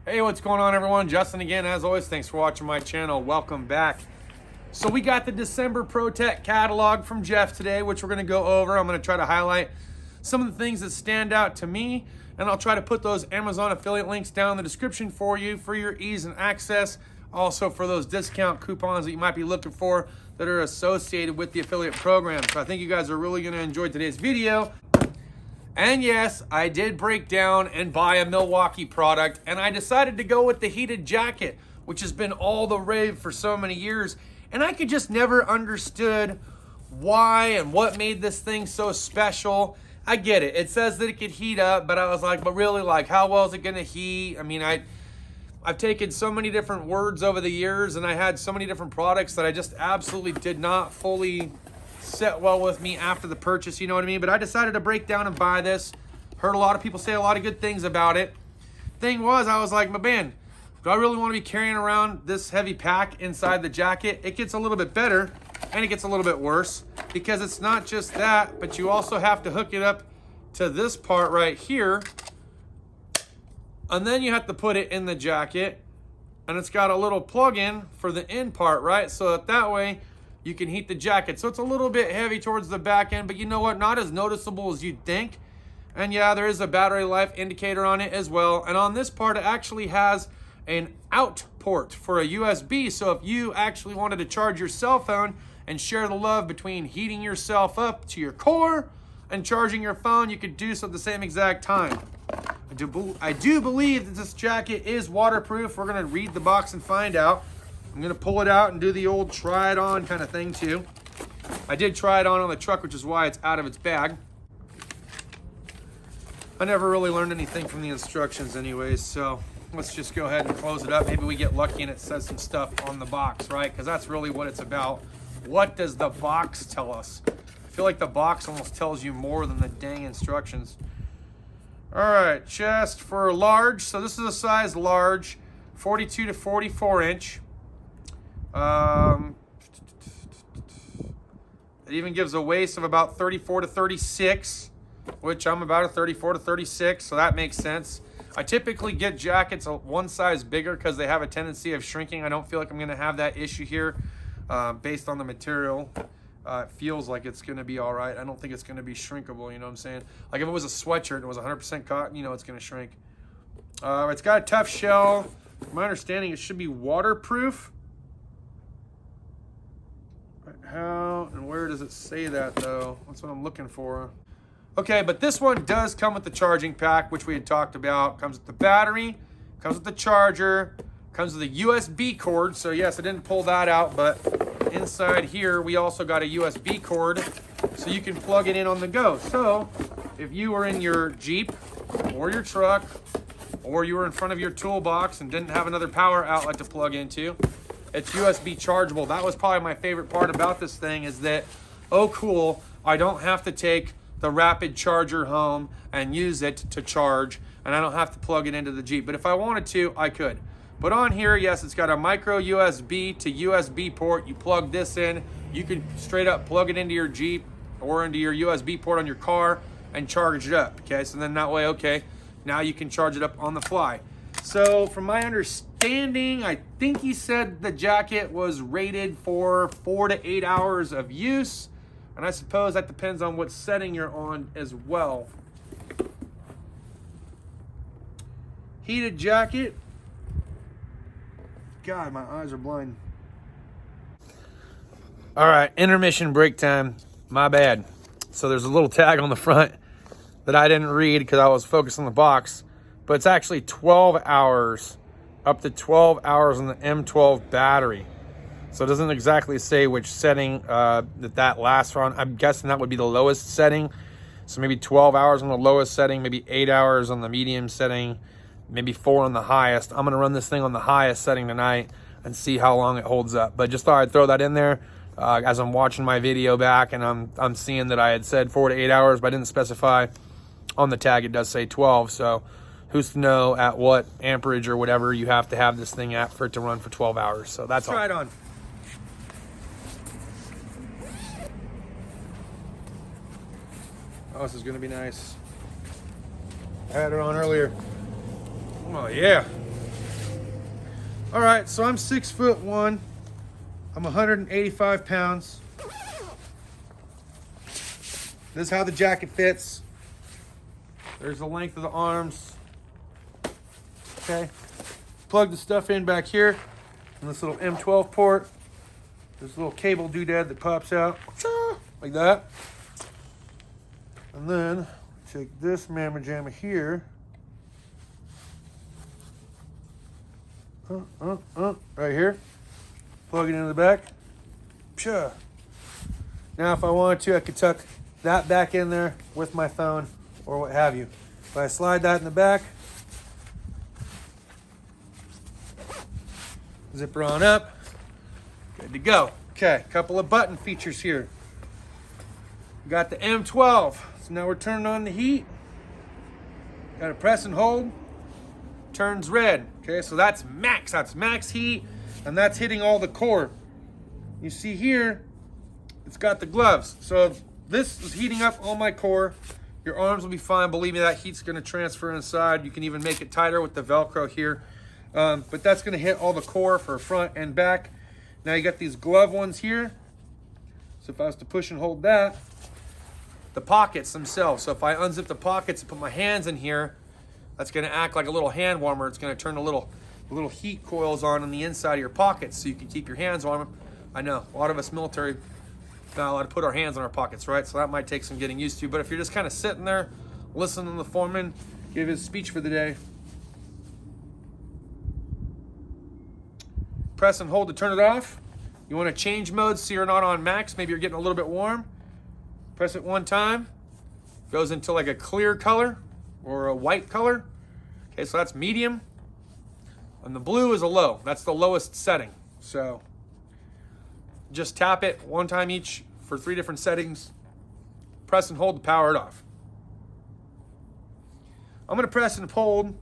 Hey, what's going on, everyone? Justin again, as always. Thanks for watching my channel. Welcome back. So we got the December ProTech catalog from Jeff today, which we're going to go over. I'm going to try to highlight some of the things that stand out to me, and I'll try to put those Amazon affiliate links down in the description for you for your ease and access. Also for those discount coupons that you might be looking for that are associated with the affiliate program. So I think you guys are really going to enjoy today's video. And yes, I did break down and buy a Milwaukee product, and I decided to go with the heated jacket, which has been all the rave for so many years. And I could just never understood why and what made this thing so special. I get it. It says that it could heat up, but I was like, but really, like, how well is it going to heat? I mean, I've taken so many different words over the years, and I had so many different products that I just absolutely did not fully set well with me after the purchase, you know what I mean? But I decided to break down and buy this. Heard a lot of people say a lot of good things about it. Thing was, I was like, man, do I really want to be carrying around this heavy pack inside the jacket? It gets a little bit better, and it gets a little bit worse, because it's not just that, but you also have to hook it up to this part right here, and then you have to put it in the jacket, and it's got a little plug-in for the end part, right? So that way you can heat the jacket. So it's a little bit heavy towards the back end, but you know what? Not as noticeable as you'd think. And yeah, there is a battery life indicator on it as well. And on this part, it actually has an out port for a USB. So if you actually wanted to charge your cell phone and share the love between heating yourself up to your core and charging your phone, you could do so at the same exact time. I do believe that this jacket is waterproof. We're gonna read the box and find out. I'm gonna pull it out and do the old try it on kind of thing too. I did try it on the truck, which is why it's out of its bag. I never really learned anything from the instructions anyways, so let's just go ahead and close it up. Maybe we get lucky and it says some stuff on the box, right? Because that's really what it's about. What does the box tell us? I feel like the box almost tells you more than the dang instructions. All right, chest for large. So this is a size large, 42 to 44 inch. It even gives a waist of about 34 to 36, which I'm about a 34 to 36, so that makes sense. I typically get jackets one size bigger because they have a tendency of shrinking. I don't feel like I'm going to have that issue here based on the material. It feels like it's going to be all right. I don't think it's going to be shrinkable, you know what I'm saying? Like if it was a sweatshirt and it was 100% cotton, you know it's going to shrink. It's got a tough shell. From my understanding, it should be waterproof. How and where does it say that though? That's what I'm looking for. Okay, but this one does come with the charging pack, which we had talked about. Comes with the battery, comes with the charger, comes with a USB cord. So yes, I didn't pull that out, but inside here we also got a USB cord so you can plug it in on the go. So if you were in your Jeep or your truck, or you were in front of your toolbox and didn't have another power outlet to plug into, it's USB chargeable. That was probably my favorite part about this thing, is that, oh cool, I don't have to take the rapid charger home and use it to charge, and I don't have to plug it into the Jeep. But if I wanted to, I could. But on here, yes, it's got a micro USB to USB port. You plug this in, you can straight up plug it into your Jeep or into your USB port on your car and charge it up, okay? So then that way, okay, now you can charge it up on the fly. So from my understanding, I think he said the jacket was rated for 4 to 8 hours of use. And I suppose that depends on what setting you're on as well. Heated jacket. God, my eyes are blind. All right, intermission break time. My bad. So there's a little tag on the front that I didn't read because I was focused on the box. But it's actually 12 hours, up to 12 hours on the M12 battery. So it doesn't exactly say which setting that lasts on. I'm guessing that would be the lowest setting. So maybe 12 hours on the lowest setting, maybe 8 hours on the medium setting, maybe 4 on the highest. I'm gonna run this thing on the highest setting tonight and see how long it holds up. But just thought I'd throw that in there as I'm watching my video back, and I'm seeing that I had said 4 to 8 hours, but I didn't specify on the tag. It does say 12, so who's to know at what amperage or whatever you have to have this thing at for it to run for 12 hours. So that's all. Try it on. Oh, this is gonna be nice. I had it on earlier. Oh yeah. All right, so I'm 6'1". I'm 185 pounds. This is how the jacket fits. There's the length of the arms. Okay. Plug the stuff in back here in this little M12 port. There's a little cable doodad that pops out like that. And then take this mamma jamma here. Right here. Plug it into the back. Now if I wanted to, I could tuck that back in there with my phone or what have you. If I slide that in the back, zipper on up, good to go. Okay, a couple of button features here. We got the M12, so now we're turning on the heat. Got to press and hold, turns red. Okay, so that's max heat, and that's hitting all the core. You see here, it's got the gloves. So this is heating up all my core. Your arms will be fine. Believe me, that heat's gonna transfer inside. You can even make it tighter with the Velcro here. But that's gonna hit all the core for front and back. Now you got these glove ones here. So if I was to push and hold that, the pockets themselves. So if I unzip the pockets and put my hands in here, that's gonna act like a little hand warmer. It's gonna turn the little heat coils on the inside of your pockets so you can keep your hands warm. I know, a lot of us military, not allowed to put our hands in our pockets, right? So that might take some getting used to. But if you're just kind of sitting there, listening to the foreman give his speech for the day, press and hold to turn it off. You want to change modes so you're not on max. Maybe you're getting a little bit warm. Press it one time. Goes into like a clear color or a white color. Okay, so that's medium. And the blue is a low. That's the lowest setting. So just tap it one time each for 3 different settings. Press and hold to power it off. I'm gonna press and hold,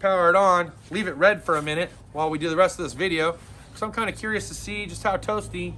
power it on, leave it red for a minute while we do the rest of this video. So I'm kind of curious to see just how toasty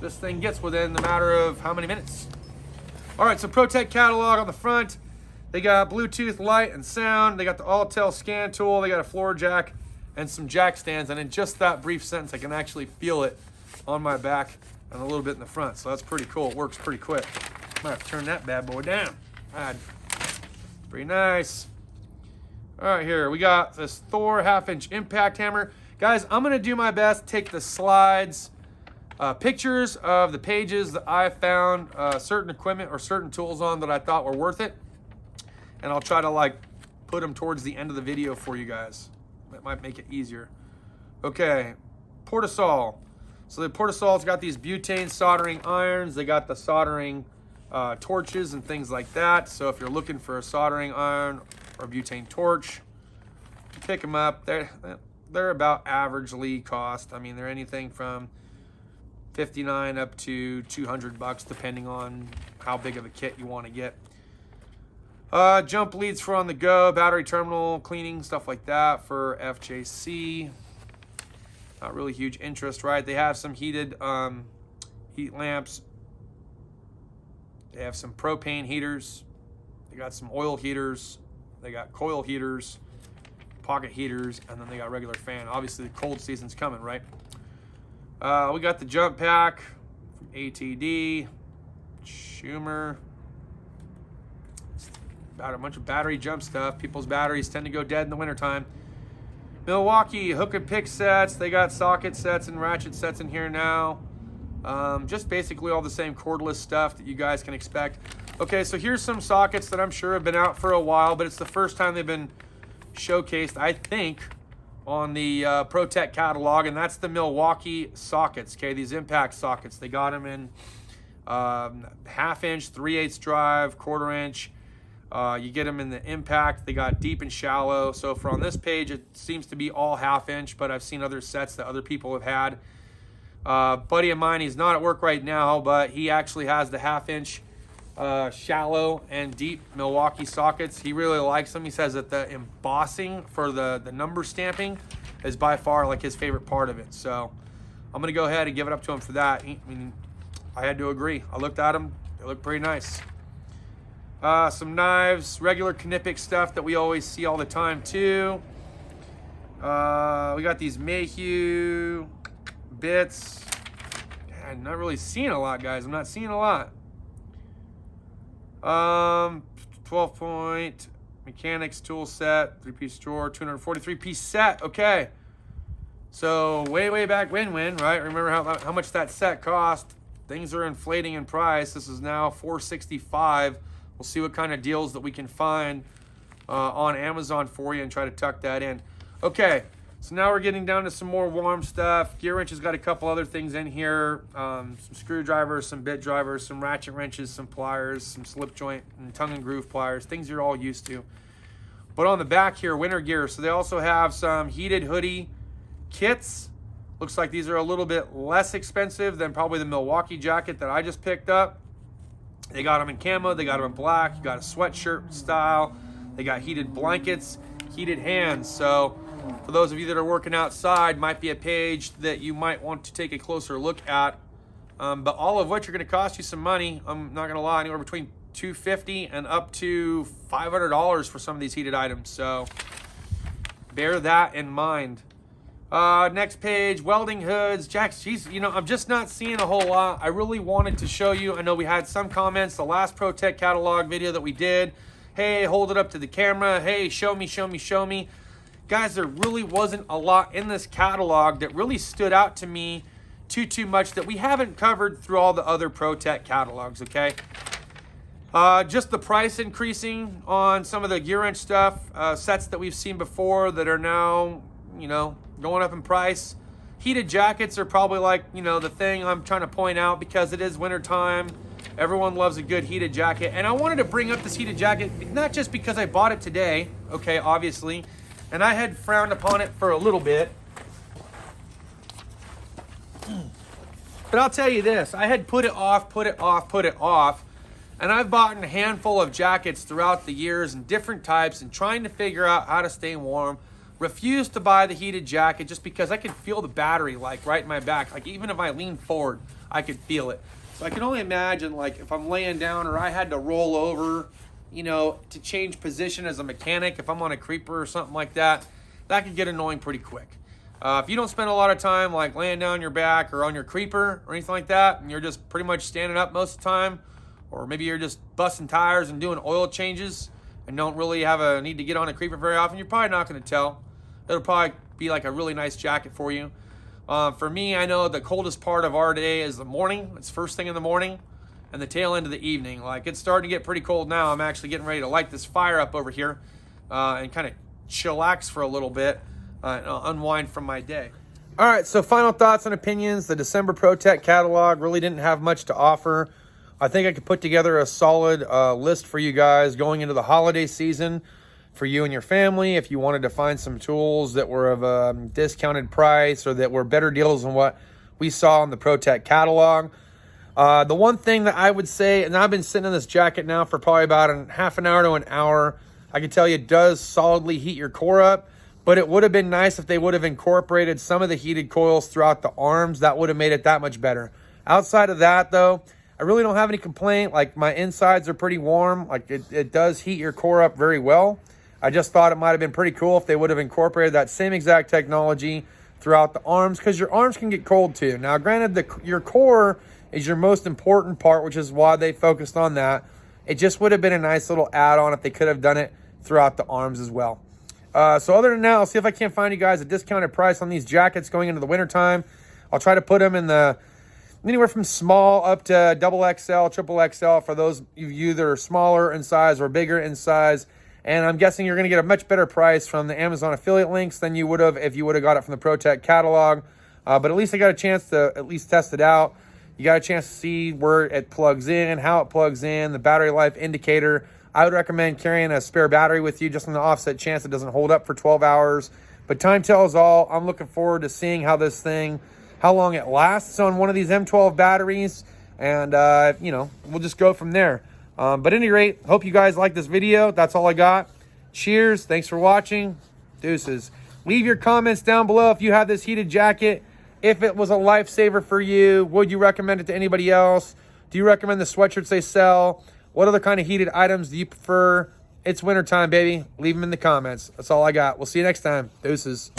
this thing gets within the matter of how many minutes. All right, so ProTech catalog on the front. They got Bluetooth, light, and sound. They got the Autel scan tool. They got a floor jack and some jack stands. And in just that brief sentence, I can actually feel it on my back and a little bit in the front. So that's pretty cool. It works pretty quick. Might have to turn that bad boy down. Pretty nice. All right, here we got this Thor 1/2-inch impact hammer. Guys, I'm gonna do my best to take the slides, pictures of the pages that I found certain equipment or certain tools on that I thought were worth it. And I'll try to like put them towards the end of the video for you guys. That might make it easier. Okay, Portasol. So the Portasol's got these butane soldering irons. They got the soldering torches and things like that. So if you're looking for a soldering iron or butane torch, pick them up. They're about averagely cost. I mean, they're anything from $59 up to $200 depending on how big of a kit you want to get. Jump leads for on the go, battery terminal cleaning, stuff like that for FJC. Not really huge interest, right? They have some heated heat lamps. They have some propane heaters. They got some oil heaters. They got coil heaters, pocket heaters, and then they got regular fan. Obviously, the cold season's coming, right? We got the jump pack from ATD, Schumer. About a bunch of battery jump stuff. People's batteries tend to go dead in the wintertime. Milwaukee hook and pick sets. They got socket sets and ratchet sets in here now. Just basically all the same cordless stuff that you guys can expect. Okay, so here's some sockets that I'm sure have been out for a while, but it's the first time they've been showcased, I think, on the ProTech catalog, and that's the Milwaukee sockets. Okay, these impact sockets. They got them in 1/2-inch, 3/8 drive, 1/4 inch. You get them in the impact. They got deep and shallow. So for on this page, it seems to be all 1/2-inch, but I've seen other sets that other people have had. Buddy of mine, he's not at work right now, but he actually has the 1/2-inch shallow and deep Milwaukee sockets. He really likes them. He says that the embossing for the number stamping is by far like his favorite part of it. So I'm gonna go ahead and give it up to him for that. I mean, I had to agree. I looked at them. They look pretty nice. Some knives, regular Knipex stuff that we always see all the time too. We got these Mayhew bits. I'm not really seeing a lot, guys. I'm not seeing a lot. 12-point mechanics tool set, 3-piece drawer, 243-piece set. Okay. So way back when, right? Remember how much that set cost? Things are inflating in price. This is now $465. We'll see what kind of deals that we can find on Amazon for you and try to tuck that in. Okay, so now we're getting down to some more warm stuff. Gear wrench has got a couple other things in here. Some screwdrivers, some bit drivers, some ratchet wrenches, some pliers, some slip joint and tongue and groove pliers, things you're all used to. But on the back here, winter gear. So they also have some heated hoodie kits. Looks like these are a little bit less expensive than probably the Milwaukee jacket that I just picked up. They got them in camo, they got them in black, you got a sweatshirt style, they got heated blankets, heated hands. So for those of you that are working outside, might be a page that you might want to take a closer look at. But all of which are gonna cost you some money. I'm not gonna lie, anywhere between $250 and up to $500 for some of these heated items. So bear that in mind. Next page, welding hoods, jacks. Geez, you know, I'm just not seeing a whole lot. I really wanted to show you. I know we had some comments, the last ProTech catalog video that we did. Hey, hold it up to the camera. Hey, show me, show me, show me. Guys, there really wasn't a lot in this catalog that really stood out to me too much that we haven't covered through all the other ProTech catalogs, okay? Just the price increasing on some of the gear wrench stuff, sets that we've seen before that are now, you know, going up in price. Heated jackets are probably like, you know, the thing I'm trying to point out because it is winter time. Everyone loves a good heated jacket. And I wanted to bring up this heated jacket, not just because I bought it today, okay, obviously, and I had frowned upon it for a little bit. But I'll tell you this, I had put it off, and I've bought a handful of jackets throughout the years and different types and trying to figure out how to stay warm. Refused to buy the heated jacket just because I could feel the battery like right in my back. Like even if I lean forward, I could feel it. So I can only imagine like if I'm laying down or I had to roll over, you know, to change position as a mechanic, if I'm on a creeper or something like that, that could get annoying pretty quick. If you don't spend a lot of time like laying down your back or on your creeper or anything like that, and you're just pretty much standing up most of the time, or maybe you're just busting tires and doing oil changes and don't really have a need to get on a creeper very often, you're probably not going to tell. It'll probably be like a really nice jacket for you. For me, I know the coldest part of our day is the morning. It's first thing in the morning and the tail end of the evening. Like it's starting to get pretty cold now. I'm actually getting ready to light this fire up over here and kind of chillax for a little bit and unwind from my day. All right, so final thoughts and opinions. The December ProTech catalog really didn't have much to offer. I think I could put together a solid list for you guys going into the holiday season for you and your family if you wanted to find some tools that were of a discounted price or that were better deals than what we saw in the ProTech catalog. The one thing that I would say, and I've been sitting in this jacket now for probably about half an hour to an hour, I can tell you it does solidly heat your core up, but it would have been nice if they would have incorporated some of the heated coils throughout the arms. That would have made it that much better. Outside of that though, I really don't have any complaint. Like my insides are pretty warm. Like it does heat your core up very well. I just thought it might have been pretty cool if they would have incorporated that same exact technology throughout the arms, because your arms can get cold too. Now, granted, your core is your most important part, which is why they focused on that. It just would have been a nice little add-on if they could have done it throughout the arms as well. So other than that, I'll see if I can't find you guys a discounted price on these jackets going into the wintertime. I'll try to put them in the anywhere from small up to double XL, triple XL for those of you that are smaller in size or bigger in size. And I'm guessing you're going to get a much better price from the Amazon affiliate links than you would have if you would have got it from the ProTech catalog. But at least I got a chance to at least test it out. You got a chance to see where it plugs in, how it plugs in, the battery life indicator. I would recommend carrying a spare battery with you just on the offset chance it doesn't hold up for 12 hours. But time tells all. I'm looking forward to seeing how long it lasts on one of these M12 batteries. And, you know, we'll just go from there. But at any rate, hope you guys like this video. That's all I got. Cheers. Thanks for watching. Deuces. Leave your comments down below if you have this heated jacket. If it was a lifesaver for you, would you recommend it to anybody else? Do you recommend the sweatshirts they sell? What other kind of heated items do you prefer? It's wintertime, baby. Leave them in the comments. That's all I got. We'll see you next time. Deuces.